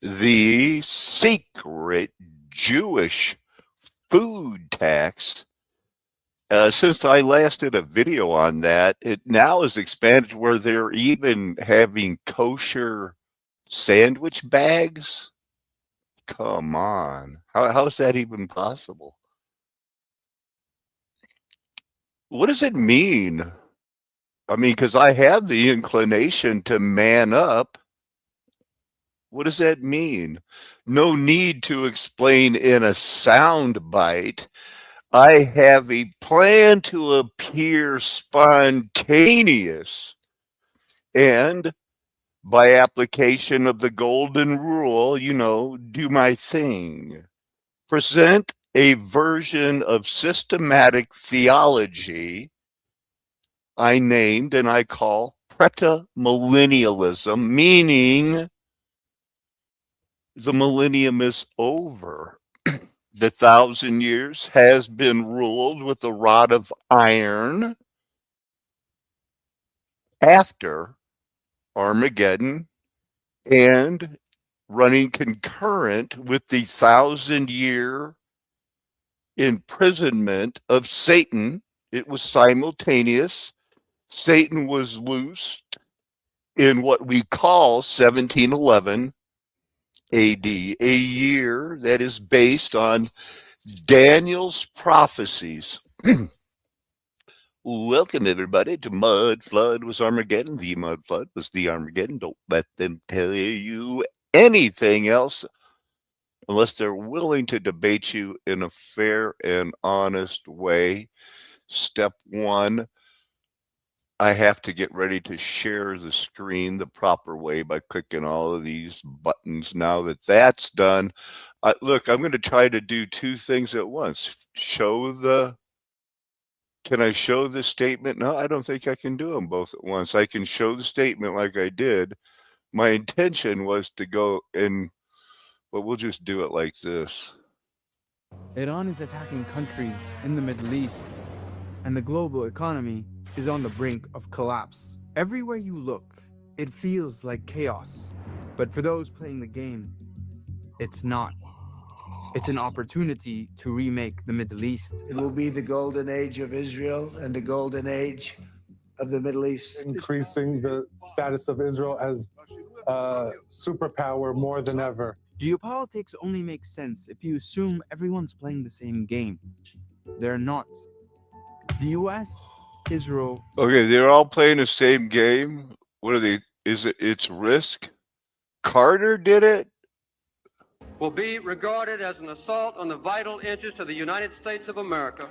The secret Jewish food tax. Since I last did a video on that, it now is expanded where they're even having kosher sandwich bags. Come on. How is that even possible? What does it mean? I mean, because I have the inclination to man up. What does that mean? No need to explain in a sound bite. I have a plan to appear spontaneous and by application of the golden rule, do my thing. Present a version of systematic theology I named and I call pretamillennialism, meaning the millennium is over. The 1,000 years has been ruled with a rod of iron after Armageddon and running concurrent with the 1,000 year imprisonment of Satan. It was simultaneous. Satan was loosed in what we call 1711 AD, a year that is based on Daniel's prophecies. Welcome, everybody, to Mud Flood was Armageddon. The Mud Flood was the Armageddon. Don't let them tell you anything else unless they're willing to debate you in a fair and honest way. Step one, I have to get ready to share the screen the proper way by clicking all of these buttons. Now that that's done, look, I'm going to try to do two things at once. Can I show the statement? No, I don't think I can do them both at once. I can show the statement like I did. My intention was to go but we'll just do it like this. Iran is attacking countries in the Middle East, and the global economy is on the brink of collapse. Everywhere you look, it feels like chaos. But for those playing the game, it's not. It's an opportunity to remake the Middle East. It will be the golden age of Israel and the golden age of the Middle East. Increasing the status of Israel as a superpower more than ever. Geopolitics only makes sense if you assume everyone's playing the same game. They're not. The US, Israel. Okay, they're all playing the same game. What are they? It's Risk? Carter did it? Will be regarded as an assault on the vital interests of the United States of America.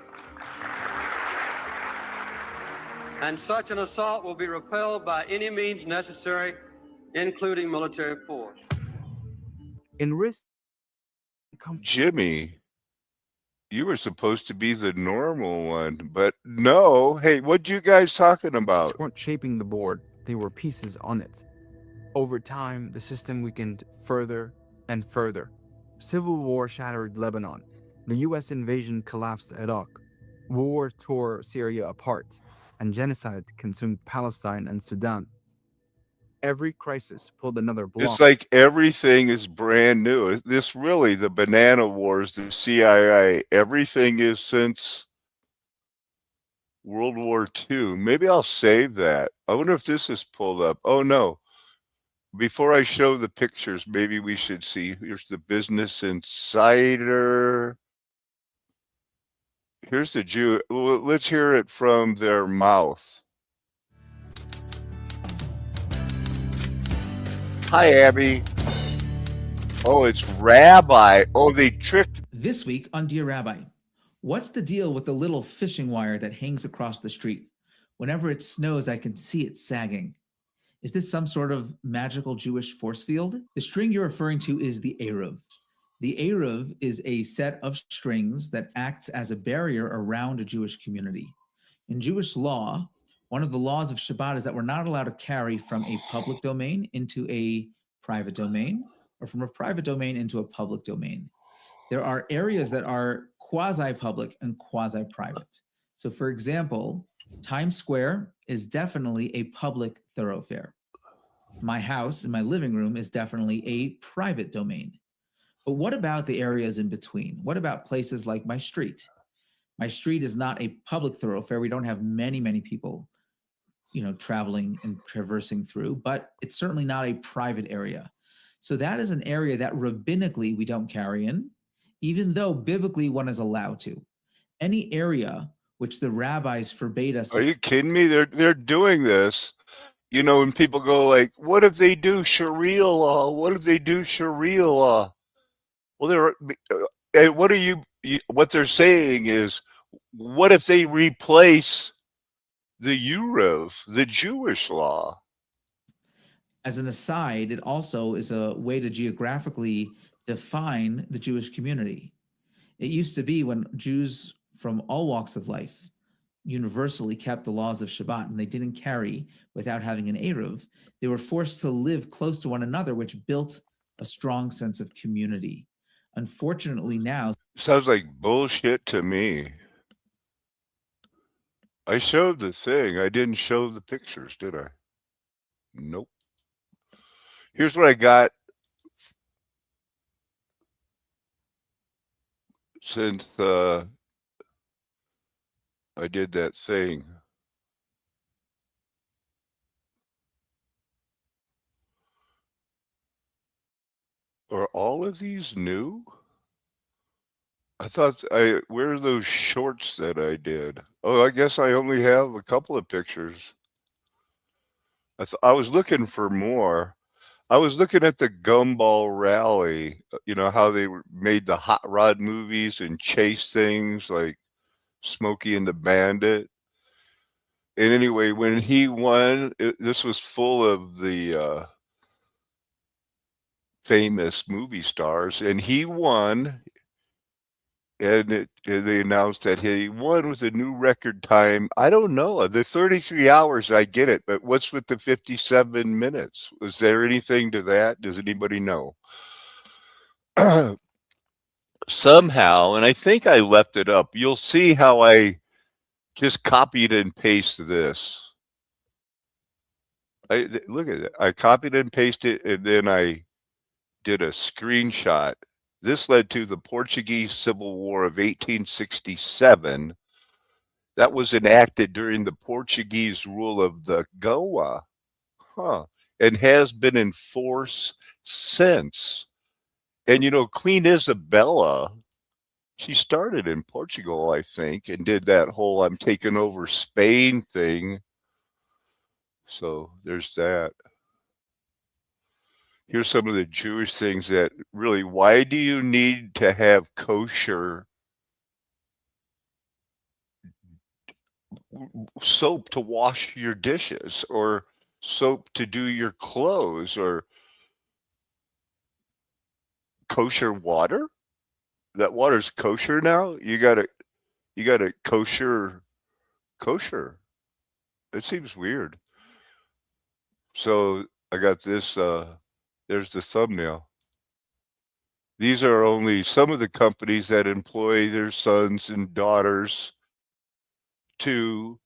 And such an assault will be repelled by any means necessary, including military force. In Risk, Jimmy, you were supposed to be the normal one, but no. Hey, what you guys talking about? They weren't shaping the board, they were pieces on it. Over time, the system weakened further and further. Civil war shattered Lebanon. The US invasion collapsed Iraq. War tore Syria apart, and genocide consumed Palestine and Sudan. Every crisis pulled another block. It's like everything is brand new. This really, the banana wars, the CIA, everything is since World War II. Maybe I'll save that. I wonder if this is pulled up. Oh, no. Before I show the pictures, maybe we should see. Here's the Business Insider. Here's the Jew. Let's hear it from their mouth. Hi, Abby. Oh, it's Rabbi. Oh, they tricked. This week on Dear Rabbi, what's the deal with the little fishing wire that hangs across the street? Whenever it snows, I can see it sagging. Is this some sort of magical Jewish force field? The string you're referring to is the Eruv. The Eruv is a set of strings that acts as a barrier around a Jewish community. In Jewish law, one of the laws of Shabbat is that we're not allowed to carry from a public domain into a private domain or from a private domain into a public domain. There are areas that are quasi-public and quasi-private. So for example, Times Square is definitely a public thoroughfare. My house and my living room is definitely a private domain. But what about the areas in between? What about places like my street? My street is not a public thoroughfare. We don't have many people, traveling and traversing through, but it's certainly not a private area. So that is an area that rabbinically we don't carry in, even though biblically one is allowed to. Any area which the rabbis forbade us Are to. you kidding me? They're doing this. And people go like, what if they do Sharia law? What if they do Sharia law? Well, and what they're saying is, what if they replace the Urev, the Jewish law? As an aside, it also is a way to geographically define the Jewish community. It used to be when Jews from all walks of life universally kept the laws of Shabbat and they didn't carry without having an Eruv, they were forced to live close to one another, which built a strong sense of community. Unfortunately, now. Sounds like bullshit to me. I showed the thing. I didn't show the pictures, did I? Nope. Here's what I got since I did that thing. Are all of these new? I thought where are those shorts that I did? Oh, I guess I only have a couple of pictures. I was looking for more. I was looking at the Gumball Rally, how they made the hot rod movies and chase things like Smokey and the Bandit. And anyway, when he won, this was full of the famous movie stars, and he won. And they announced that he won with a new record time. I don't know. The 33 hours, I get it, but what's with the 57 minutes? Was there anything to that? Does anybody know? Somehow, and I think I left it up, you'll see how I just copied and pasted this. Look at it. I copied and pasted, and then I did a screenshot. This led to the Portuguese Civil War of 1867. That was enacted during the Portuguese rule of the Goa, and has been in force since. And Queen Isabella, she started in Portugal, I think, and did that whole "I'm taking over Spain" thing. So there's that. Here's some of the Jewish things that really, why do you need to have kosher soap to wash your dishes, or soap to do your clothes, or kosher water? That water's kosher now? You got a kosher. It seems weird. So I got this, there's the thumbnail. These are only some of the companies that employ their sons and daughters to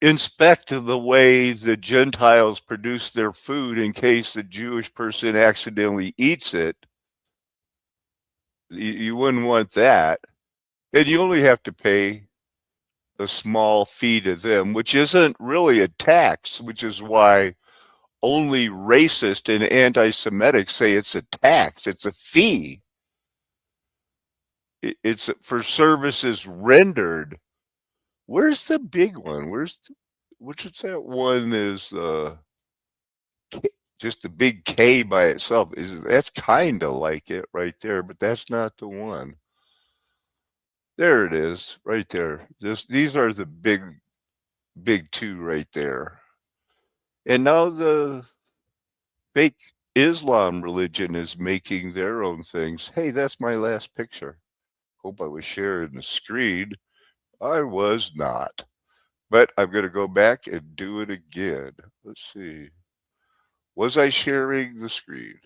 inspect the way the Gentiles produce their food in case the Jewish person accidentally eats it. You wouldn't want that. And you only have to pay a small fee to them, which isn't really a tax, which is why only racist and anti-Semitic say it's a tax. It's a fee. It's for services rendered. Where's the big one? Which is that one is just the big K by itself. That's kind of like it right there, but that's not the one. There it is, right there. These are the big two right there. And now the fake Islam religion is making their own things. Hey, that's my last picture. Hope I was sharing the screen. I was not. But I'm going to go back and do it again. Let's see. Was I sharing the screen?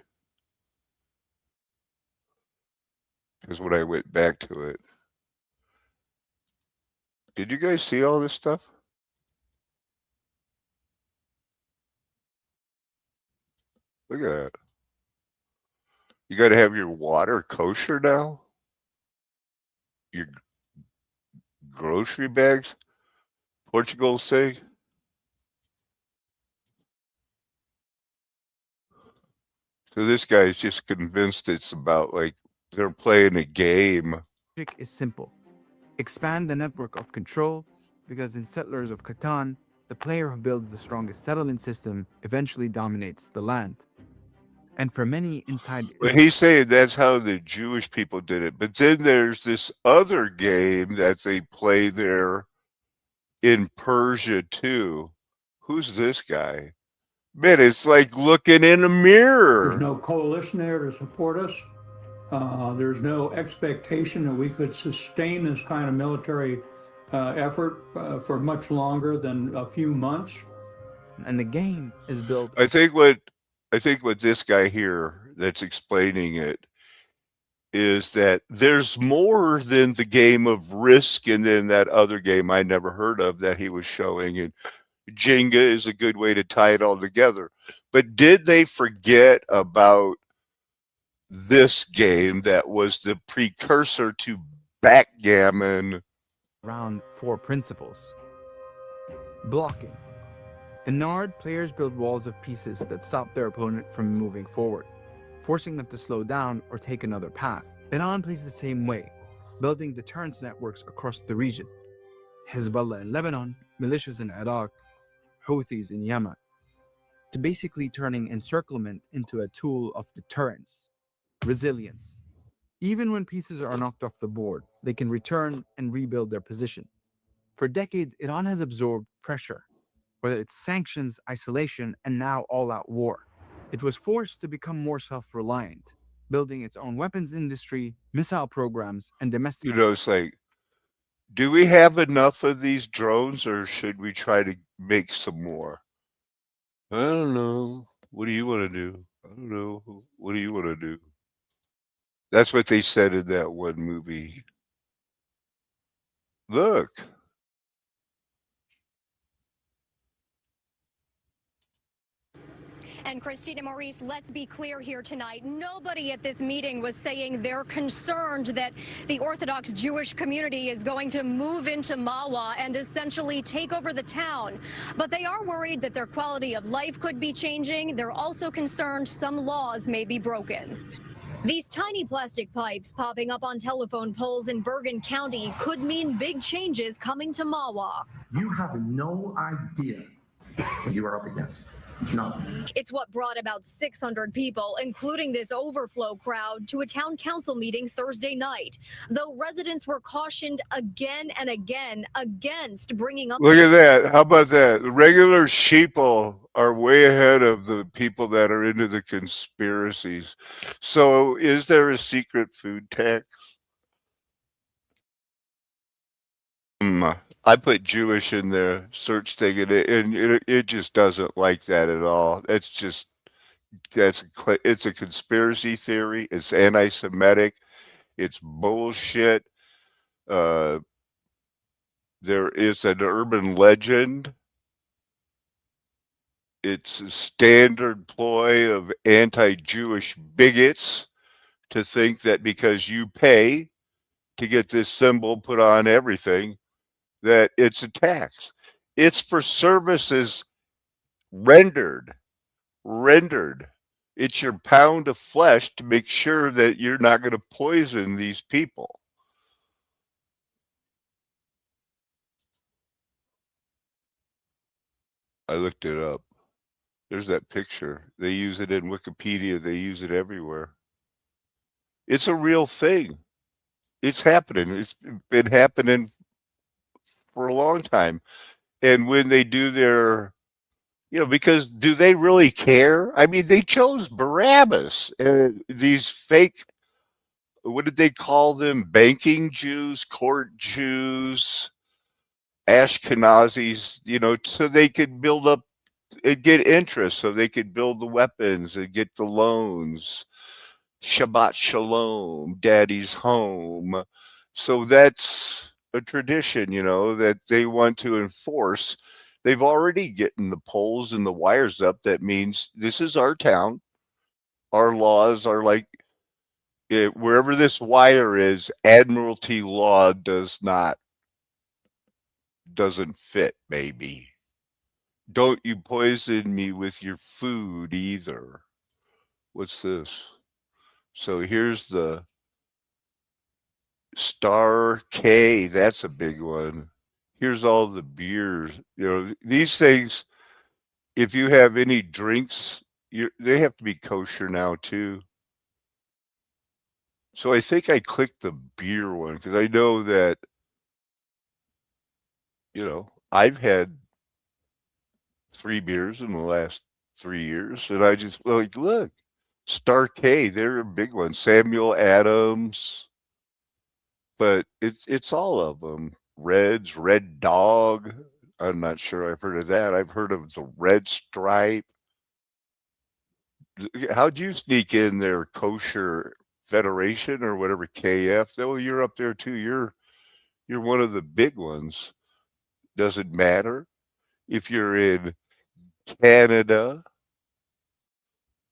Because when I went back to it, did you guys see all this stuff? Look at that. You got to have your water kosher now? Your grocery bags? Portugal say? So this guy is just convinced it's about like they're playing a game. Logic is simple. Expand the network of control, because in Settlers of Catan, the player who builds the strongest settlement system eventually dominates the land. And for many inside Well, he's saying that's how the Jewish people did it. But then there's this other game that they play there in Persia too. Who's this guy? Man, it's like looking in a mirror. There's no coalition there to support us. There's no expectation that we could sustain this kind of military effort for much longer than a few months. and the game is built. I think what this guy here that's explaining it is that there's more than the game of Risk and then that other game I never heard of that he was showing. And Jenga is a good way to tie it all together. But did they forget about this game that was the precursor to backgammon? Around 4 principles. Blocking. In Nard, players build walls of pieces that stop their opponent from moving forward, forcing them to slow down or take another path. Iran plays the same way, building deterrence networks across the region. Hezbollah in Lebanon, militias in Iraq, Houthis in Yemen, to basically turning encirclement into a tool of deterrence. Resilience. Even when pieces are knocked off the board, they can return and rebuild their position. For decades, Iran has absorbed pressure, whether it's sanctions, isolation, and now all-out war. It was forced to become more self-reliant, building its own weapons industry, missile programs, and domestic... You know, it's like, do we have enough of these drones or should we try to make some more? I don't know. What do you want to do? I don't know. What do you want to do? That's what they said in that one movie. Look. And Christina Maurice, let's be clear here tonight. Nobody at this meeting was saying they're concerned that the Orthodox Jewish community is going to move into Mawa and essentially take over the town. But they are worried that their quality of life could be changing. They're also concerned some laws may be broken. These tiny plastic pipes popping up on telephone poles in Bergen County could mean big changes coming to Mawa. You have no idea what you are up against. None. It's what brought about 600 people, including this overflow crowd, to a town council meeting Thursday night. Though residents were cautioned again and again against bringing up... Look at that. How about that? The regular sheeple are way ahead of the people that are into the conspiracies. So is there a secret food tax? I put Jewish in the search thing and it just doesn't like that at all. It's a conspiracy theory. It's anti-Semitic. It's bullshit. There is an urban legend. It's a standard ploy of anti-Jewish bigots to think that because you pay to get this symbol put on everything, that it's a tax. It's for services rendered. It's your pound of flesh to make sure that you're not going to poison these people. I looked it up. There's that picture. They use it in Wikipedia. They use it everywhere. It's a real thing. It's happening. It's been happening for a long time. And when they do their, because do they really care? I mean, they chose Barabbas. These fake, what did they call them? Banking Jews, court Jews, Ashkenazis, so they could build up and get interest, so they could build the weapons and get the loans. Shabbat Shalom, Daddy's home. So that's a tradition, that they want to enforce. They've already gotten the poles and the wires up. That means this is our town. our laws are like wherever this wire is, Admiralty law doesn't fit, maybe. Don't you poison me with your food either. What's this? So here's the Star K. That's a big one. Here's all the beers. These things, if you have any drinks, they have to be kosher now too. So I think I clicked the beer one because I know that, I've had 3 beers in the last 3 years, and I just like, look, Star K, they're a big one. Samuel Adams, but it's all of them. Reds, Red Dog. I'm not sure I've heard of that. I've heard of the Red Stripe. How'd you sneak in there, Kosher Federation or whatever, KF? Oh, you're up there too. You're one of the big ones. Doesn't matter if you're in Canada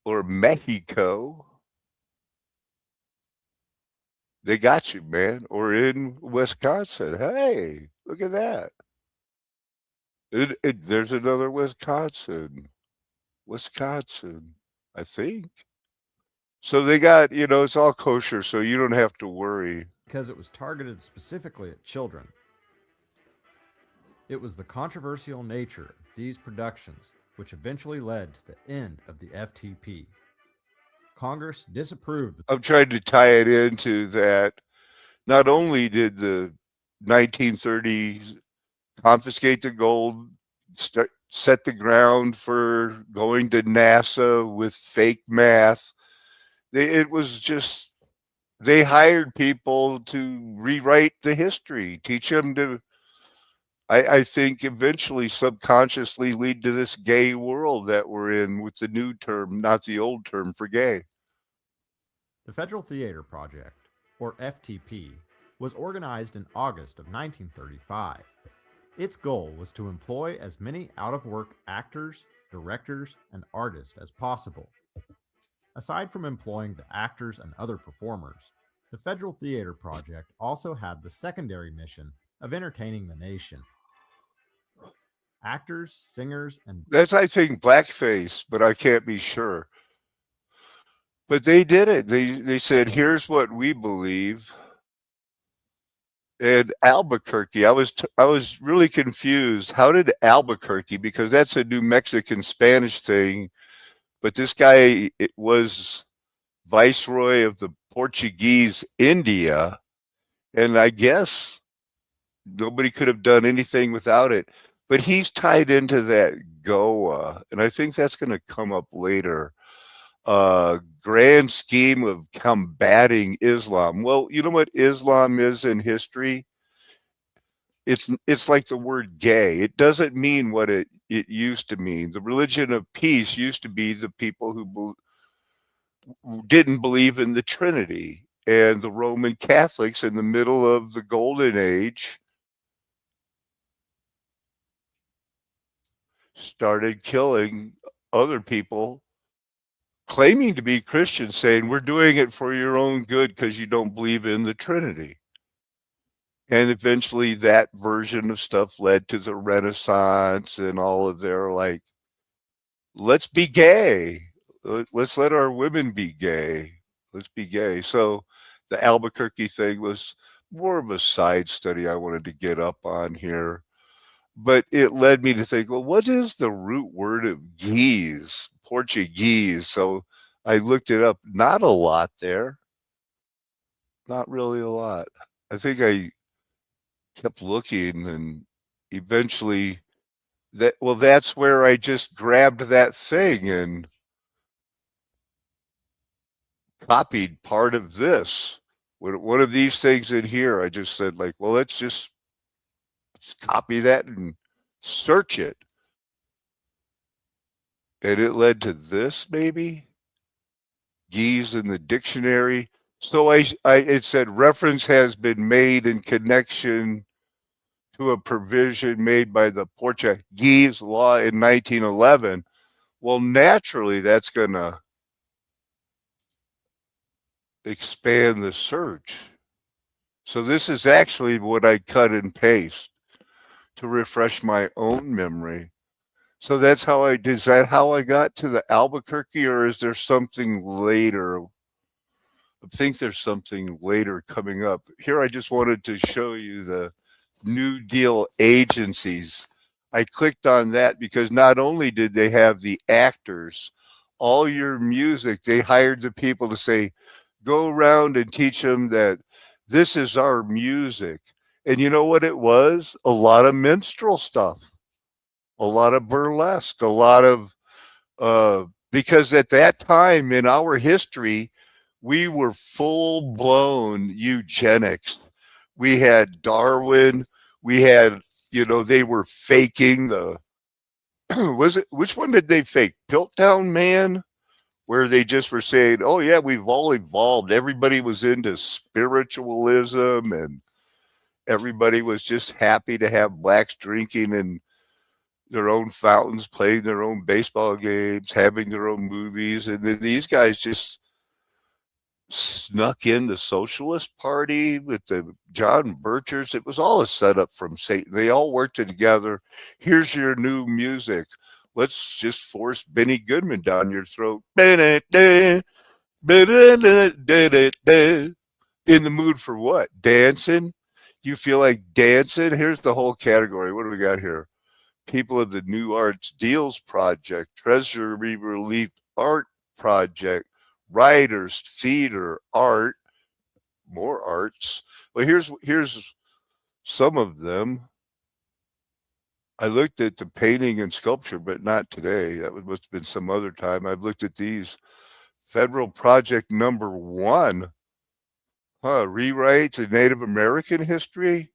or Mexico. They got you, man. Or in Wisconsin. Hey, look at that. There's another Wisconsin, I think. So they got, it's all kosher, so you don't have to worry. Because it was targeted specifically at children. It was the controversial nature of these productions which eventually led to the end of the FTP. Congress disapproved. I'm trying to tie it into that. Not only did the 1930s confiscate the gold, set the ground for going to NASA with fake math, it was just, they hired people to rewrite the history, teach them to, I think eventually subconsciously lead to this gay world that we're in with the new term, not the old term for gay. The Federal Theater Project, or FTP, was organized in August of 1935. Its goal was to employ as many out-of-work actors, directors, and artists as possible. Aside from employing the actors and other performers, the Federal Theater Project also had the secondary mission of entertaining the nation. Actors, singers, and... That's, I think, blackface, but I can't be sure. But they did it. They said, here's what we believe. And Albuquerque, I was really confused. How did Albuquerque, because that's a New Mexican Spanish thing, but this guy was viceroy of the Portuguese India, and I guess nobody could have done anything without it. But he's tied into that Goa, and I think that's going to come up later. Grand scheme of combating Islam. Well, you know what Islam is in history? It's like the word gay. It doesn't mean what it used to mean. The religion of peace used to be the people who didn't believe in the Trinity. And the Roman Catholics in the middle of the Golden Age started killing other people claiming to be Christians, saying, we're doing it for your own good because you don't believe in the Trinity. And eventually that version of stuff led to the Renaissance and all of their, like, let's be gay. Let's let our women be gay. Let's be gay. So the Albuquerque thing was more of a side study I wanted to get up on here. But it led me to think, well, what is the root word of geese? Portuguese. So I looked it up. Not a lot there. Not really a lot. I think I kept looking and eventually that's where I just grabbed that thing and copied part of this. One of these things in here, I just said, like, well, let's copy that and search it. And it led to this, maybe? Geese in the dictionary. So it said reference has been made in connection to a provision made by the Portuguese law in 1911. Well, naturally, that's going to expand the search. So this is actually what I cut and paste to refresh my own memory. So that's how is that how I got to the Albuquerque, or is there something later? I think there's something later coming up. Here, I just wanted to show you the New Deal agencies. I clicked on that because not only did they have the actors, all your music, they hired the people to say, go around and teach them that this is our music. And you know what it was? A lot of minstrel stuff, a lot of burlesque, a lot of, because at that time in our history, we were full blown eugenics. We had Darwin, we had, they were faking the, which one did they fake? Piltdown Man? Where they just were saying, oh, yeah, we've all evolved. Everybody was into spiritualism and everybody was just happy to have blacks drinking in their own fountains, playing their own baseball games, having their own movies. And then these guys just snuck in the Socialist Party with the John Birchers. It was all a setup from Satan. They all worked together. Here's your new music. Let's just force Benny Goodman down your throat. In the mood for what? Dancing? You feel like dancing? Here's the whole category. What do we got here? People of the New Arts Deals Project, Treasury Relief Art Project, Writers, Theater, Art, more arts. Well, here's some of them. I looked at the painting and sculpture, but not today. That must have been some other time. I've looked at these. Federal Project number 1. Rewrite the Native American history.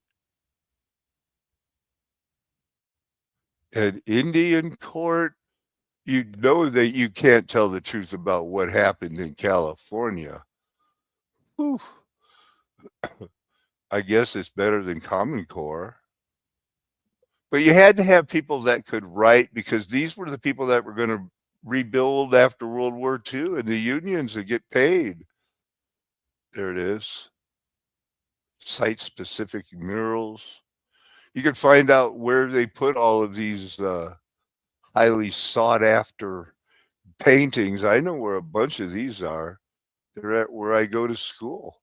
An Indian court. You know that you can't tell the truth about what happened in California. Whew. I guess it's better than Common Core. But you had to have people that could write, because these were the people that were going to rebuild after World War II, and the unions that get paid. There it is. Site-specific murals. You can find out where they put all of these highly sought-after paintings. I know where a bunch of these are. They're at where I go to school.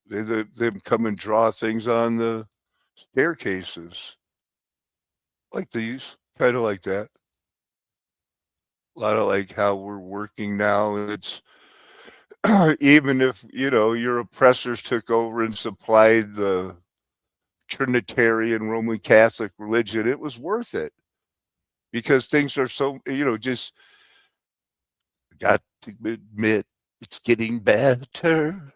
They come and draw things on the staircases. Like these, kind of like that. A lot of like how we're working now. And it's even if, your oppressors took over and supplied the Trinitarian Roman Catholic religion, it was worth it. Because things are so, just got to admit, it's getting better.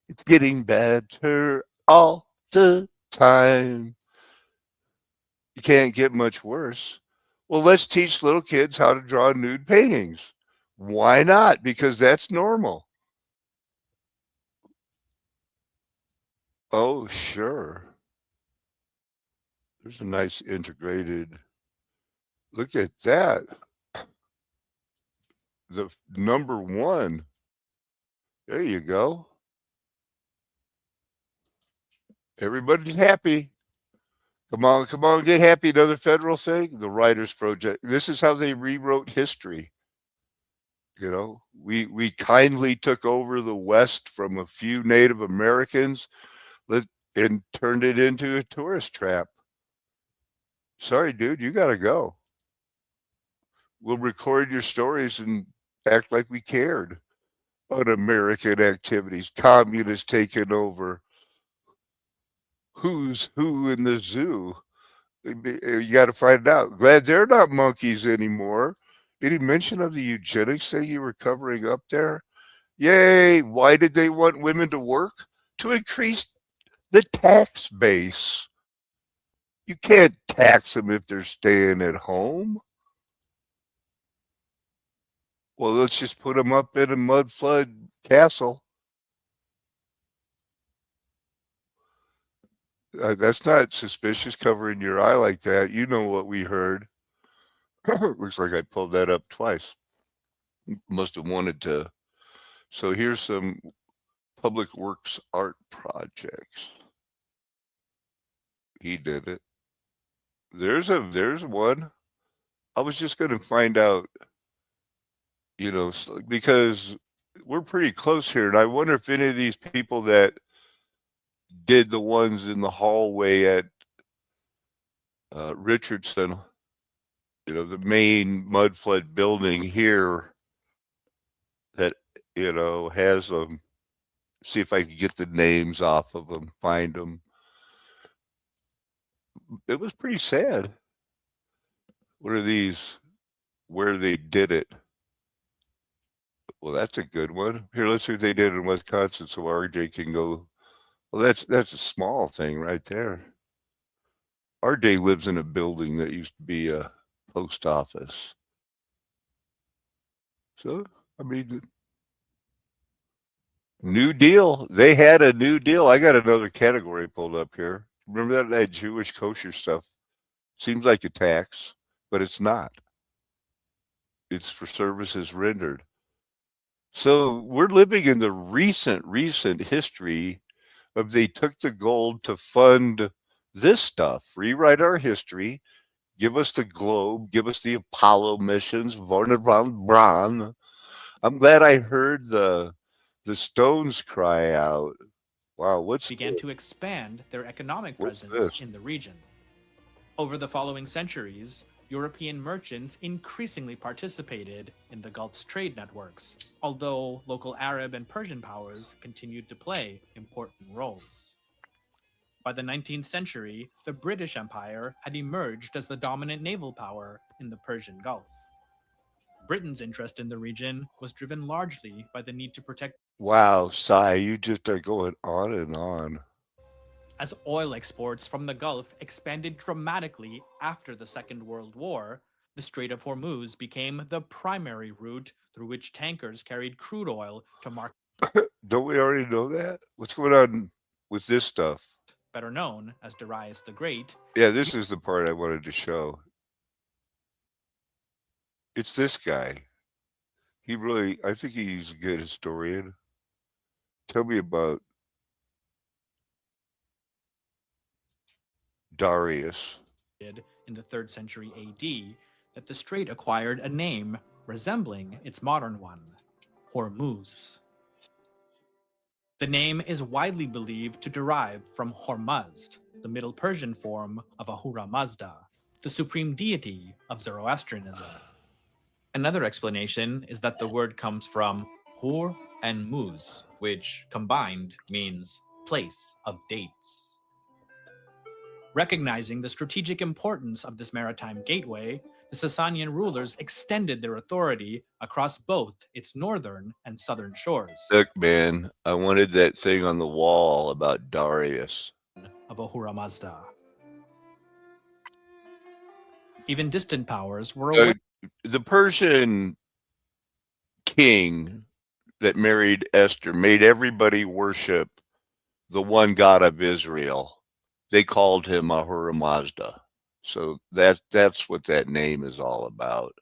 It's getting better all the time. You can't get much worse. Well, let's teach little kids how to draw nude paintings. Why not? Because that's normal. Oh, sure. There's a nice integrated. Look at that. The number 1. There you go. Everybody's happy. Come on, get happy. Another federal thing, the Writers Project. This is how they rewrote history. We kindly took over the West from a few Native Americans and turned it into a tourist trap. Sorry, dude, you got to go. We'll record your stories and act like we cared. Un-American activities, communists taking over. Who's who in the zoo? You got to find out. Glad they're not monkeys anymore. Any mention of the eugenics thing you were covering up there? Yay! Why did they want women to work? To increase the tax base. You can't tax them if they're staying at home. Well, let's just put them up in a mud flood castle. That's not suspicious, covering your eye like that. You know what we heard. Looks like I pulled that up twice. Must have wanted to So here's some public works art projects. He did it. There's one. I was just going to find out, because we're pretty close here, and I wonder if any of these people that did the ones in the hallway at Richardson, the main mud flood building here that, has them. See if I can get the names off of them, find them. It was pretty sad. What are these? Where they did it. Well, that's a good one. Here, let's see what they did in Wisconsin so RJ can go. Well, that's a small thing right there. RJ lives in a building that used to be a post office. So, I mean, New Deal. They had a New Deal. I got another category pulled up here. Remember that Jewish kosher stuff? Seems like a tax, but it's not. It's for services rendered. So we're living in the recent history of they took the gold to fund this stuff, rewrite our history, give us the globe, give us the Apollo missions, Werner von Braun. I'm glad I heard the Stones cry out. Wow, began to expand their economic What's presence this? in the region. Over the following centuries, European merchants increasingly participated in the Gulf's trade networks, although local Arab and Persian powers continued to play important roles. By the 19th century, the British Empire had emerged as the dominant naval power in the Persian Gulf. Britain's interest in the region was driven largely by the need to protect. Wow, Sai, you just are going on and on. As oil exports from the Gulf expanded dramatically after the Second World War, the Strait of Hormuz became the primary route through which tankers carried crude oil to markets Don't we already know that? What's going on with this stuff? better known as Darius the Great. Yeah, this is the part I wanted to show. It's this guy. I think he's a good historian. Tell me about Darius. In the 3rd century AD, that the strait acquired a name resembling its modern one, Hormuz. The name is widely believed to derive from Hormuzd, the Middle Persian form of Ahura Mazda, the supreme deity of Zoroastrianism. Another explanation is that the word comes from Hur and Muz, which combined means place of dates. Recognizing the strategic importance of this maritime gateway, the Sasanian rulers extended their authority across both its northern and southern shores. Look, man, I wanted that thing on the wall about Darius. Of Ahura Mazda. Even distant powers were aware. The Persian king that married Esther made everybody worship the one God of Israel. They called him Ahura Mazda. So that's what that name is all about.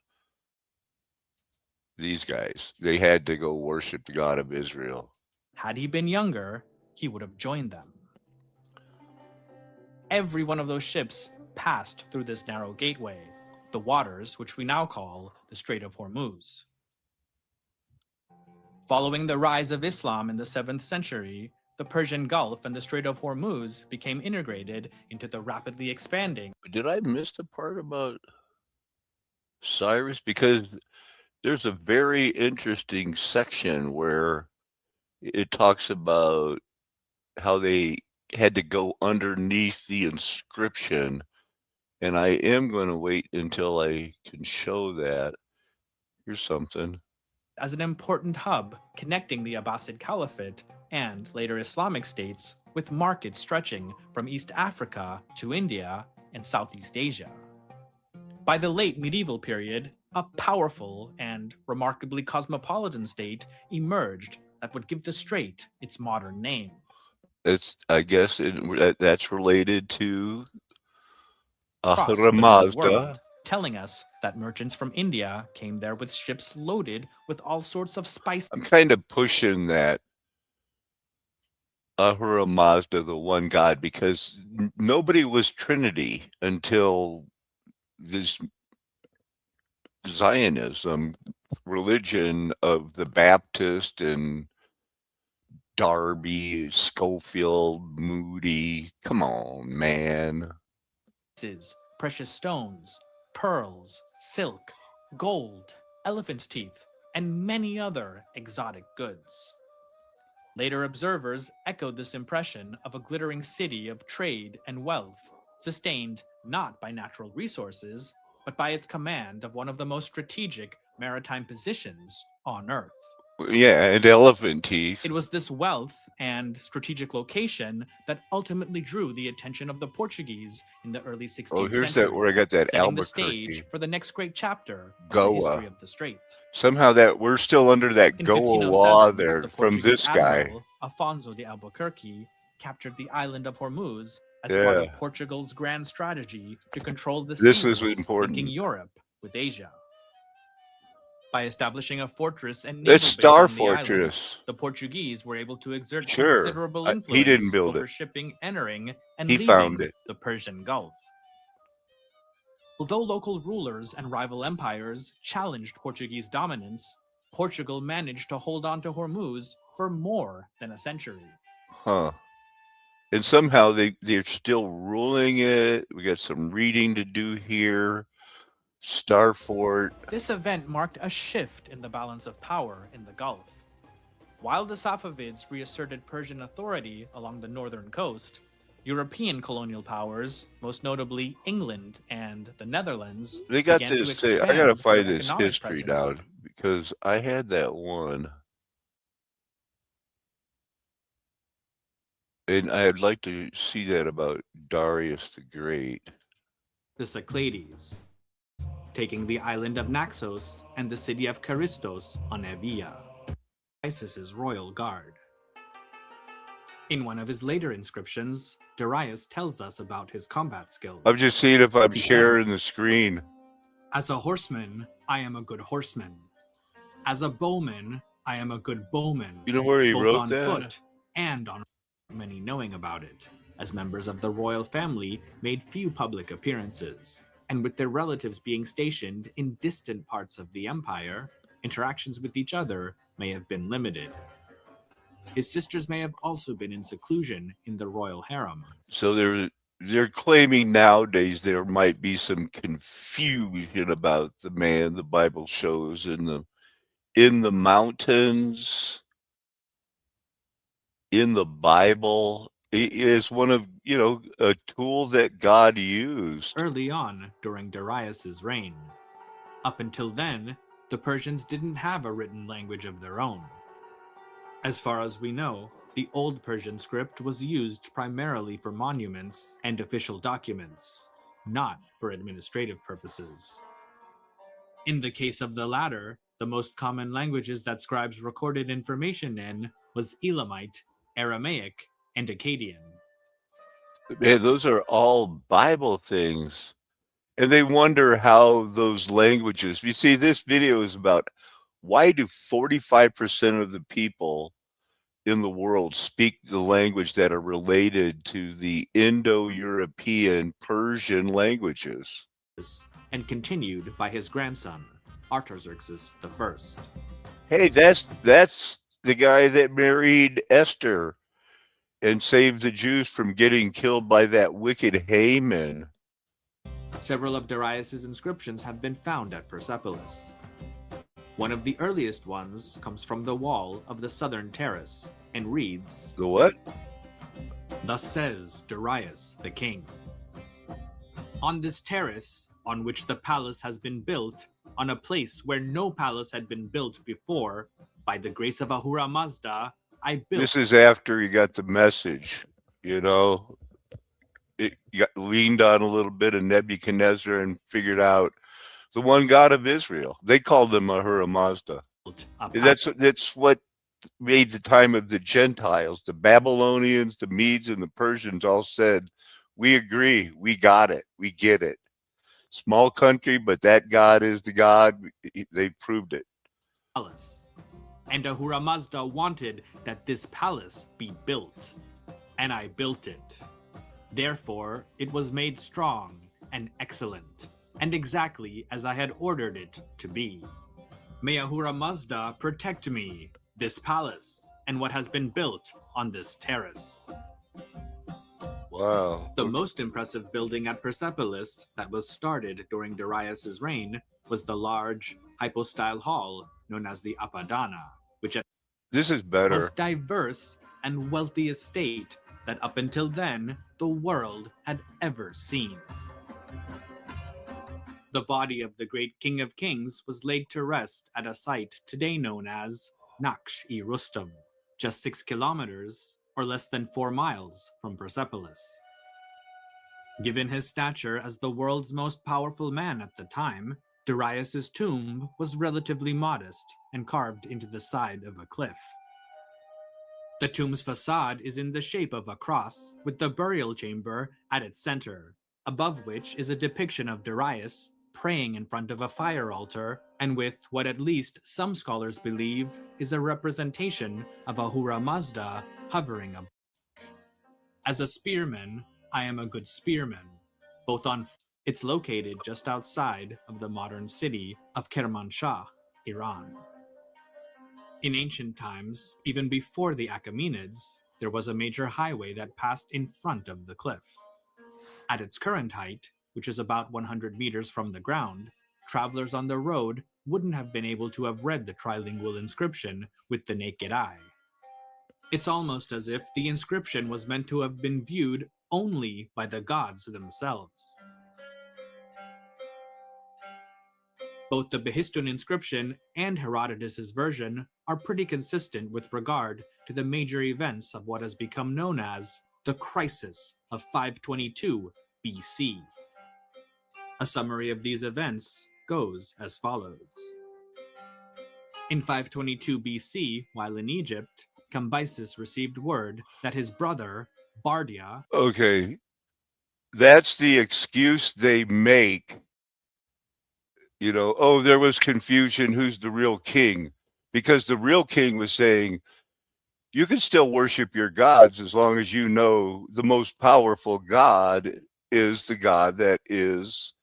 These guys, they had to go worship the God of Israel. Had he been younger, he would have joined them. Every one of those ships passed through this narrow gateway, the waters which we now call the Strait of Hormuz. Following the rise of Islam in the 7th century, the Persian Gulf and the Strait of Hormuz became integrated into the rapidly expanding. Did I miss the part about Cyrus? Because there's a very interesting section where it talks about how they had to go underneath the inscription. And I am going to wait until I can show that. Here's something. As an important hub connecting the Abbasid Caliphate and later Islamic states with markets stretching from East Africa to India and Southeast Asia. By the late medieval period, a powerful and remarkably cosmopolitan state emerged that would give the strait its modern name. I guess that's related to Across the Ahura known Mazda. world, telling us that merchants from India came there with ships loaded with all sorts of spices. I'm kind of pushing that Ahura Mazda, the one God, because nobody was Trinity until this Zionism religion of the Baptist and Darby, Schofield, Moody. Come on, man. Precious stones, pearls, silk, gold, elephant teeth, and many other exotic goods. Later observers echoed this impression of a glittering city of trade and wealth, sustained not by natural resources, but by its command of one of the most strategic maritime positions on Earth. Yeah, and elephant teeth. It was this wealth and strategic location that ultimately drew the attention of the Portuguese in the early 16th Oh, here's century, that where I got that setting the Albuquerque. stage for the next great chapter of the Goa. history of the strait. Somehow that we're still under that In Goa 1507, law there the from Portuguese this guy. admiral, Afonso de Albuquerque, captured the island of Hormuz as part of Yeah. Portugal's grand strategy to control the This seas is important. linking Europe with Asia. By establishing a fortress and naval It's base Star on the island, Fortress. the Portuguese were able to exert Sure. considerable He influence didn't build over it. shipping entering and He leaving found it. the Persian Gulf. Although local rulers and rival empires challenged Portuguese dominance, Portugal managed to hold on to Hormuz for more than a century. Huh. And somehow they're still ruling it. We got some reading to do here. Star Fort. This event marked a shift in the balance of power in the Gulf. While the Safavids reasserted Persian authority along the northern coast, European colonial powers, most notably England and the Netherlands, They got began to this thing. I gotta expand find their this economic history presence. now because I had that one. And I'd like to see that about Darius the Great. The Cyclades, taking the island of Naxos and the city of Charistos on Evia, Isis's royal guard. In one of his later inscriptions, Darius tells us about his combat skills. I'm just seeing if I'm He sharing says, the screen. "As a horseman, I am a good horseman. As a bowman, I am a good bowman. You know where he both wrote on that? foot and on many knowing about it, as members of the royal family made few public appearances, and with their relatives being stationed in distant parts of the empire, interactions with each other may have been limited. His sisters may have also been in seclusion in the royal harem. So they're claiming nowadays there might be some confusion about the man the Bible shows in the mountains, in the Bible. It is one of, a tool that God used. Early on during Darius's reign. Up until then, the Persians didn't have a written language of their own. As far as we know, the Old Persian script was used primarily for monuments and official documents, not for administrative purposes. In the case of the latter, the most common languages that scribes recorded information in was Elamite, Aramaic, and Akkadian. Man, those are all Bible things. And they wonder how those languages. You see, this video is about why do 45% of the people in the world speak the language that are related to the Indo-European Persian languages. And continued by his grandson, Artaxerxes I. Hey, that's the guy that married Esther and saved the Jews from getting killed by that wicked Haman. Several of Darius's inscriptions have been found at Persepolis. One of the earliest ones comes from the wall of the southern terrace and reads, The what? "Thus says Darius the king. On this terrace, on which the palace has been built, on a place where no palace had been built before, by the grace of Ahura Mazda, I built..." This is after he got the message, It got leaned on a little bit of Nebuchadnezzar and figured out the one God of Israel. They called him Ahura Mazda. That's what made the time of the Gentiles. The Babylonians, the Medes, and the Persians all said, "We agree. We got it. We get it." Small country, but that God is the God. They proved it. Palace. And Ahura Mazda wanted that this palace be built. And I built it. Therefore, it was made strong and excellent, and exactly as I had ordered it to be. May Ahura Mazda protect me, this palace, and what has been built on this terrace. Wow. The most impressive building at Persepolis that was started during Darius's reign was the large, hypostyle hall known as the Apadana, which at This is better. most diverse and wealthy estate that up until then the world had ever seen. The body of the great King of Kings was laid to rest at a site today known as Naksh-i-Rustam, just 6 kilometers or less than 4 miles from Persepolis. Given his stature as the world's most powerful man at the time, Darius's tomb was relatively modest and carved into the side of a cliff. The tomb's facade is in the shape of a cross, with the burial chamber at its center, above which is a depiction of Darius praying in front of a fire altar, and with what at least some scholars believe is a representation of Ahura Mazda hovering above. As a spearman, I am a good spearman, both on it's located just outside of the modern city of Kermanshah, Iran. In ancient times, even before the Achaemenids, there was a major highway that passed in front of the cliff. At its current height, which is about 100 meters from the ground, travelers on the road wouldn't have been able to have read the trilingual inscription with the naked eye. It's almost as if the inscription was meant to have been viewed only by the gods themselves. Both the Behistun inscription and Herodotus's version are pretty consistent with regard to the major events of what has become known as the Crisis of 522 BC. A summary of these events goes as follows. In 522 BC, while in Egypt, Cambyses received word that his brother, Bardia... Okay. That's the excuse they make. You know, oh, there was confusion. Who's the real king? Because the real king was saying, you can still worship your gods as long as you know the most powerful God is the God that is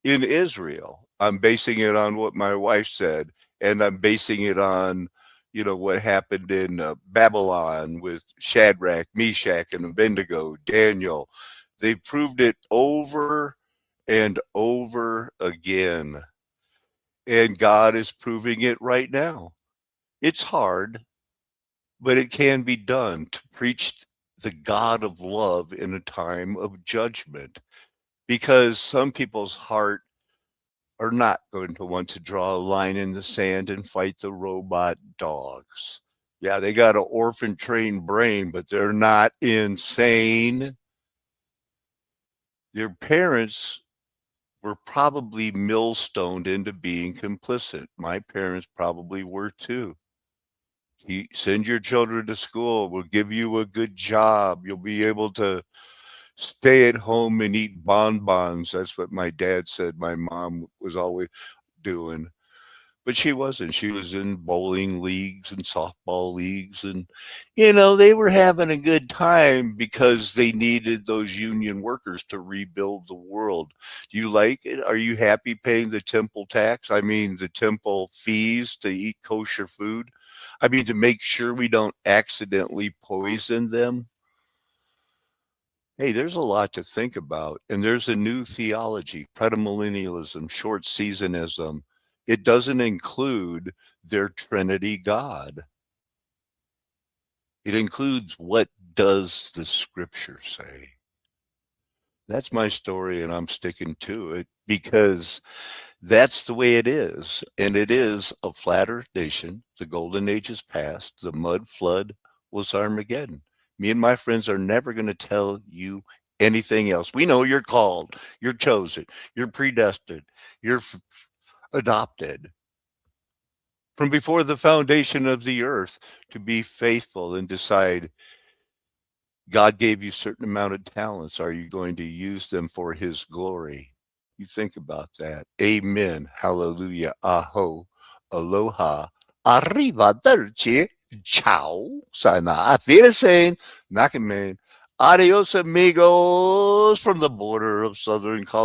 in Israel. I'm basing it on what my wife said, and I'm basing it on, you know, what happened in Babylon with Shadrach, Meshach, and Abednego, Daniel. They proved it over and over again. And God is proving it right now. It's hard, but it can be done to preach the God of love in a time of judgment, because some people's heart are not going to want to draw a line in the sand and fight the robot dogs. Yeah, they got an orphan trained brain, but they're not insane. Their parents were probably millstoned into being complicit. My parents probably were too. You send your children to school, we'll give you a good job. You'll be able to stay at home and eat bonbons. That's what my dad said my mom was always doing. But she wasn't. She was in bowling leagues and softball leagues. And, you know, they were having a good time because they needed those union workers to rebuild the world. Do you like it? Are you happy paying the temple tax? I mean, the temple fees to eat kosher food? I mean, to make sure we don't accidentally poison them? Hey, there's a lot to think about. And there's a new theology, premillennialism, short seasonism. It doesn't include their Trinity God. It includes what does the scripture say. That's my story, and I'm sticking to it because that's the way it is. And it is a flat earth nation. The golden age is past. The mud flood was Armageddon. Me and my friends are never going to tell you anything else. We know you're called, you're chosen, you're predestined, you're adopted from before the foundation of the earth to be faithful and decide God gave you a certain amount of talents. Are you going to use them for his glory? You think about that. Amen. Hallelujah. Aho. Aloha. Arrivederci. Ciao. Sana. Auf Wiedersehen. Nakamen. Adios, amigos, from the border of southern Colorado.